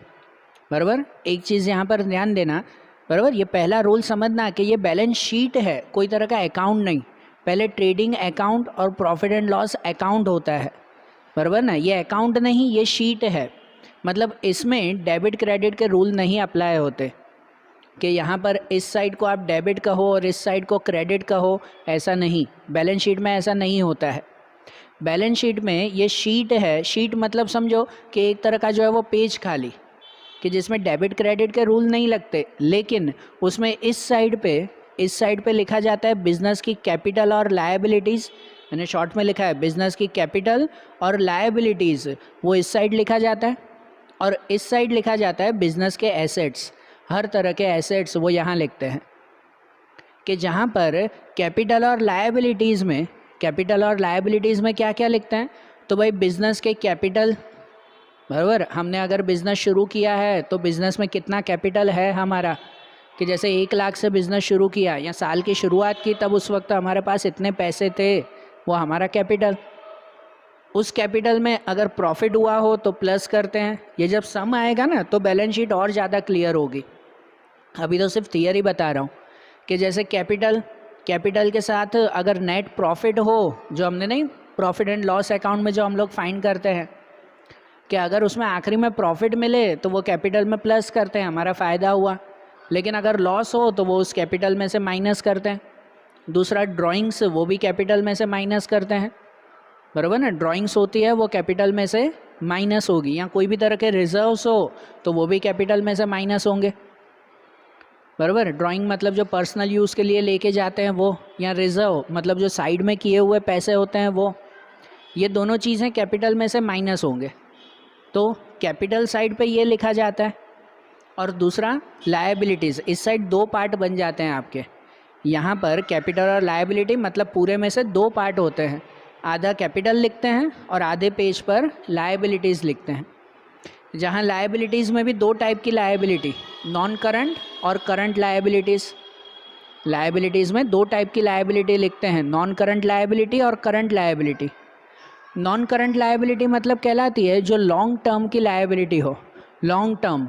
A: बराबर। एक चीज़ यहाँ पर ध्यान देना, बराबर, ये पहला रूल समझना कि ये बैलेंस शीट है, कोई तरह का अकाउंट नहीं। पहले ट्रेडिंग अकाउंट और प्रॉफिट एंड लॉस अकाउंट होता है, बराबर ना। ये अकाउंट नहीं, ये शीट है। मतलब इसमें डेबिट क्रेडिट के रूल नहीं अप्लाई होते कि यहाँ पर इस साइड को आप डेबिट कहो और इस साइड को क्रेडिट कहो, ऐसा नहीं। बैलेंस शीट में ऐसा नहीं होता है। बैलेंस शीट में ये शीट है, शीट मतलब समझो कि एक तरह का जो है वो पेज खाली, कि जिसमें डेबिट क्रेडिट के रूल नहीं लगते, लेकिन उसमें इस साइड पे लिखा जाता है बिजनेस की कैपिटल और लायबिलिटीज़। मैंने शॉर्ट में लिखा है बिजनेस की कैपिटल और लायबिलिटीज़, वो इस साइड लिखा जाता है, और इस साइड लिखा जाता है बिजनेस के एसेट्स। हर तरह के एसेट्स वो यहाँ लिखते हैं कि जहाँ पर कैपिटल और लायबिलिटीज़ में क्या क्या लिखते हैं, तो भाई बिजनेस के कैपिटल, बराबर। हमने अगर बिज़नेस शुरू किया है तो बिज़नेस में कितना कैपिटल है हमारा, कि जैसे 1 लाख से बिज़नेस शुरू किया या साल की शुरुआत की, तब उस वक्त हमारे पास इतने पैसे थे, वो हमारा कैपिटल। उस कैपिटल में अगर प्रॉफिट हुआ हो तो प्लस करते हैं। ये जब सम आएगा ना तो बैलेंस शीट और ज़्यादा क्लियर होगी। अभी तो सिर्फ थियरी बता रहा हूँ कि जैसे कैपिटल के साथ अगर नेट प्रॉफिट हो, जो हमने नहीं प्रॉफिट एंड लॉस अकाउंट में जो हम लोग फाइंड करते हैं, कि अगर उसमें आखिरी में प्रॉफिट मिले तो वो कैपिटल में प्लस करते हैं, हमारा फ़ायदा हुआ। लेकिन अगर लॉस हो तो वो उस कैपिटल में से माइनस करते हैं। दूसरा ड्राइंग्स, वो भी कैपिटल में से माइनस करते हैं, बराबर ना। ड्राइंग्स होती है वो कैपिटल में से माइनस होगी, या कोई भी तरह के रिजर्व्स हो तो वो भी कैपिटल में से माइनस होंगे, बराबर। ड्राइंग मतलब जो पर्सनल यूज़ के लिए लेके जाते हैं वो, या रिजर्व मतलब जो साइड में किए हुए पैसे होते हैं वो, ये दोनों चीज़ें कैपिटल में से माइनस होंगे। तो कैपिटल साइड पे ये लिखा जाता है, और दूसरा लायबिलिटीज़, इस साइड 2 पार्ट बन जाते हैं आपके। यहाँ पर कैपिटल और लायबिलिटी मतलब पूरे में से 2 पार्ट होते हैं, आधा कैपिटल लिखते हैं और आधे पेज पर लायबिलिटीज़ लिखते हैं। जहाँ लायबिलिटीज़ में भी 2 टाइप की लायबिलिटी, नॉन करंट और करंट लायबिलिटीज़। लायबिलिटीज़ में 2 टाइप की लायबिलिटी लिखते हैं, नॉन करंट लायबिलिटी और current liability. Non current liability मतलब कहलाती है जो लॉन्ग टर्म की लायबिलिटी हो, लॉन्ग टर्म,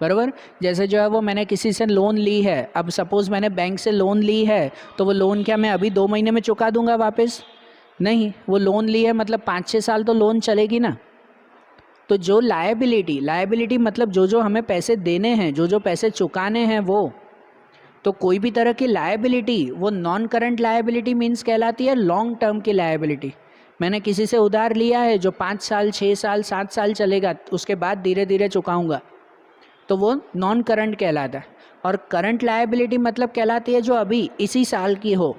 A: बराबर। जैसे जो है वो मैंने किसी से लोन ली है, अब सपोज़ मैंने बैंक से लोन ली है, तो वो लोन क्या मैं अभी 2 महीने में चुका दूंगा वापस? नहीं, वो लोन ली है मतलब 5-6 साल तो लोन चलेगी ना। तो जो लायबिलिटी मतलब जो हमें पैसे देने हैं, जो पैसे चुकाने हैं वो, तो कोई भी तरह की लायबिलिटी वो नॉन करंट लायबिलिटी मीन्स कहलाती है लॉन्ग टर्म की लायबिलिटी। मैंने किसी से उधार लिया है जो 5 साल 6 साल 7 साल चलेगा, उसके बाद धीरे धीरे चुकाऊंगा, तो वो नॉन करंट कहलाता है। और करंट लायबिलिटी मतलब कहलाती है जो अभी इसी साल की हो,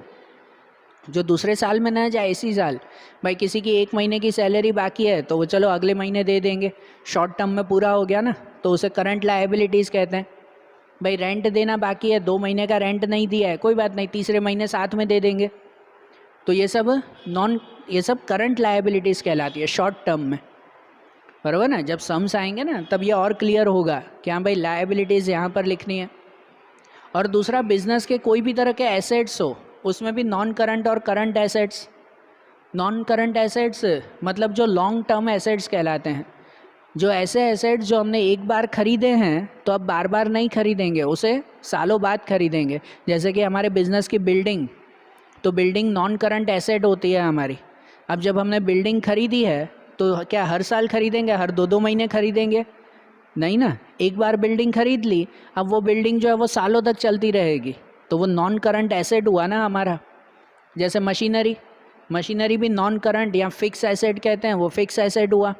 A: जो दूसरे साल में ना जाए, इसी साल। भाई किसी की 1 महीने की सैलरी बाकी है तो वो चलो अगले महीने दे देंगे, शॉर्ट टर्म में पूरा हो गया ना, तो उसे करंट लायबिलिटीज़ कहते हैं। भाई रेंट देना बाकी है, 2 महीने का रेंट नहीं दिया है, कोई बात नहीं, तीसरे महीने साथ में दे देंगे। तो ये सब करंट लायबिलिटीज़ कहलाती है शॉर्ट टर्म में, बराबर ना। जब सम्स आएंगे ना तब ये और क्लियर होगा कि हाँ भाई लायबिलिटीज़ यहाँ पर लिखनी है। और दूसरा, बिजनेस के कोई भी तरह के एसेट्स हो, उसमें भी नॉन करंट और current assets. Non current assets मतलब जो लॉन्ग टर्म एसेट्स कहलाते हैं, जो ऐसे एसेट्स जो हमने एक बार खरीदे हैं तो अब बार बार नहीं खरीदेंगे, उसे सालों बाद खरीदेंगे। जैसे कि हमारे बिजनेस की बिल्डिंग, तो बिल्डिंग नॉन करंट एसेट होती है हमारी। अब जब हमने बिल्डिंग खरीदी है तो क्या हर साल खरीदेंगे, हर 2-2 महीने खरीदेंगे? नहीं ना। एक बार बिल्डिंग खरीद ली, अब वो बिल्डिंग जो है वो सालों तक चलती रहेगी, तो वो नॉन करंट एसेट हुआ ना हमारा। जैसे मशीनरी भी नॉन करंट या फिक्स एसेट कहते हैं, वो फिक्स एसेट हुआ,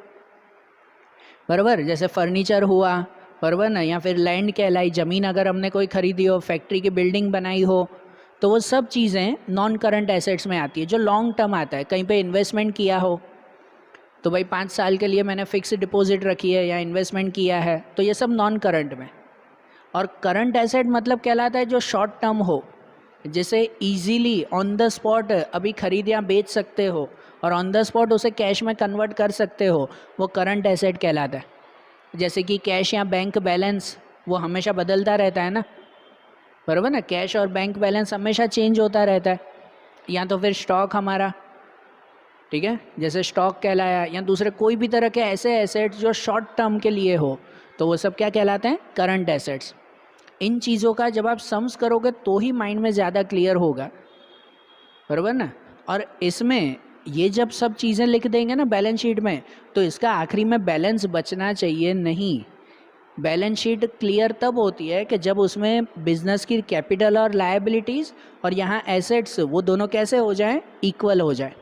A: बराबर। जैसे फर्नीचर हुआ, बराबर ना, या फिर लैंड कहलाई, ज़मीन अगर हमने कोई खरीदी हो, फैक्ट्री की बिल्डिंग बनाई हो, तो वो सब चीज़ें नॉन करंट एसेट्स में आती है। जो लॉन्ग टर्म आता है, कहीं पे इन्वेस्टमेंट किया हो तो भाई 5 साल के लिए मैंने फिक्स डिपॉजिट रखी है या इन्वेस्टमेंट किया है, तो ये सब नॉन करंट में। और करंट एसेट मतलब कहलाता है जो शॉर्ट टर्म हो, जिसे इजीली ऑन द स्पॉट अभी खरीद या बेच सकते हो और ऑन द स्पॉट उसे कैश में कन्वर्ट कर सकते हो, वो करंट एसेट कहलाता है। जैसे कि कैश या बैंक बैलेंस, वो हमेशा बदलता रहता है ना, बराबर ना, कैश और बैंक बैलेंस हमेशा चेंज होता रहता है। या तो फिर स्टॉक हमारा, ठीक है, जैसे स्टॉक कहलाया, या दूसरे कोई भी तरह के ऐसे एसेट्स जो शॉर्ट टर्म के लिए हो, तो वो सब क्या कहलाते हैं, करंट एसेट्स। इन चीज़ों का जब आप सम्स करोगे तो ही माइंड में ज़्यादा क्लियर होगा, बराबर ना। और इसमें ये जब सब चीज़ें लिख देंगे ना बैलेंस शीट में, तो इसका आखिरी में बैलेंस बचना चाहिए नहीं। बैलेंस शीट क्लियर तब होती है कि जब उसमें बिजनेस की कैपिटल और लायबिलिटीज़ और यहाँ एसेट्स, वो दोनों कैसे हो जाएं, इक्वल हो जाए,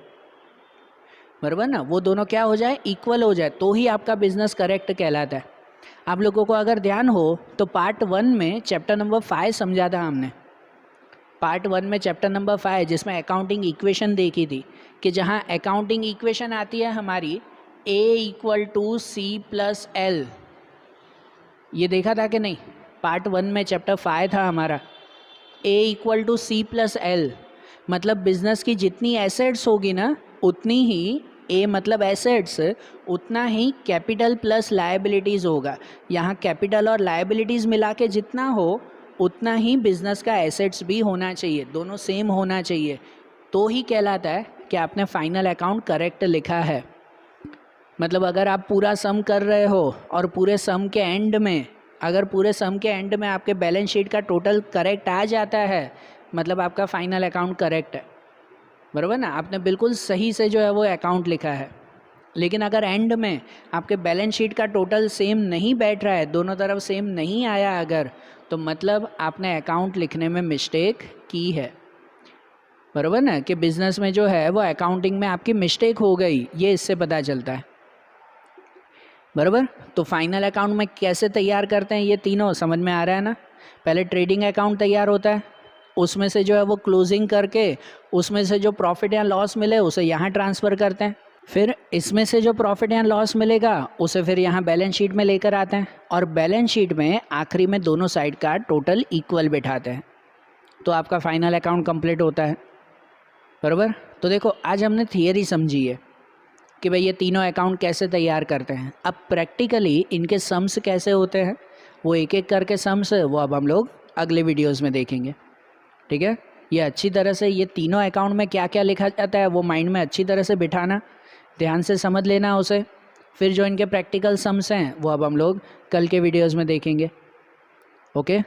A: बराबर ना, वो दोनों क्या हो जाए, इक्वल हो जाए, तो ही आपका बिजनेस करेक्ट कहलाता है। आप लोगों को अगर ध्यान हो तो पार्ट 1 में चैप्टर नंबर 5 समझा था हमने। पार्ट 1 में चैप्टर नंबर 5 जिसमें अकाउंटिंग इक्वेशन देखी थी, कि जहाँ अकाउंटिंग इक्वेशन आती है हमारी A = C+L, ये देखा था कि नहीं, पार्ट 1 में चैप्टर 5 था हमारा। A = C+L मतलब बिजनेस की जितनी एसेट्स होगी ना, उतनी ही A मतलब एसेट्स, उतना ही कैपिटल प्लस लायबिलिटीज़ होगा। यहाँ कैपिटल और लायबिलिटीज़ मिला के जितना हो, उतना ही बिजनेस का एसेट्स भी होना चाहिए, दोनों सेम होना चाहिए, तो ही कहलाता है कि आपने फाइनल अकाउंट करेक्ट लिखा है। मतलब अगर आप पूरा सम कर रहे हो और पूरे सम के एंड में, अगर पूरे सम के एंड में आपके बैलेंस शीट का टोटल करेक्ट आ जाता है, मतलब आपका फाइनल अकाउंट करेक्ट है, बराबर ना, आपने बिल्कुल सही से जो है वो अकाउंट लिखा है। लेकिन अगर एंड में आपके बैलेंस शीट का टोटल सेम नहीं बैठ रहा है, दोनों तरफ सेम नहीं आया अगर, तो मतलब आपने अकाउंट लिखने में मिस्टेक की है, बराबर ना, कि बिजनेस में जो है वो अकाउंटिंग में आपकी मिस्टेक हो गई, ये इससे पता चलता है, बराबर। तो फाइनल अकाउंट में कैसे तैयार करते हैं, ये तीनों समझ में आ रहा है ना। पहले ट्रेडिंग अकाउंट तैयार होता है, उसमें से जो है वो क्लोजिंग करके उसमें से जो प्रॉफिट या लॉस मिले उसे यहाँ ट्रांसफ़र करते हैं। फिर इसमें से जो प्रॉफिट या लॉस मिलेगा उसे फिर यहाँ बैलेंस शीट में लेकर आते हैं, और बैलेंस शीट में आखिरी में दोनों साइड का टोटल इक्वल बैठाते हैं, तो आपका फाइनल अकाउंट कंप्लीट होता है, बराबर। तो देखो आज हमने थियरी समझी है कि भाई ये तीनों अकाउंट कैसे तैयार करते हैं। अब प्रैक्टिकली इनके सम्स कैसे होते हैं, वो एक एक करके सम्स, वो अब हम लोग अगले वीडियोज़ में देखेंगे, ठीक है। ये अच्छी तरह से ये तीनों अकाउंट में क्या क्या लिखा जाता है वो माइंड में अच्छी तरह से बिठाना, ध्यान से समझ लेना उसे। फिर जो इनके प्रैक्टिकल सम्स हैं वो अब हम लोग कल के वीडियोज़ में देखेंगे। Okay,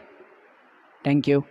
A: thank you.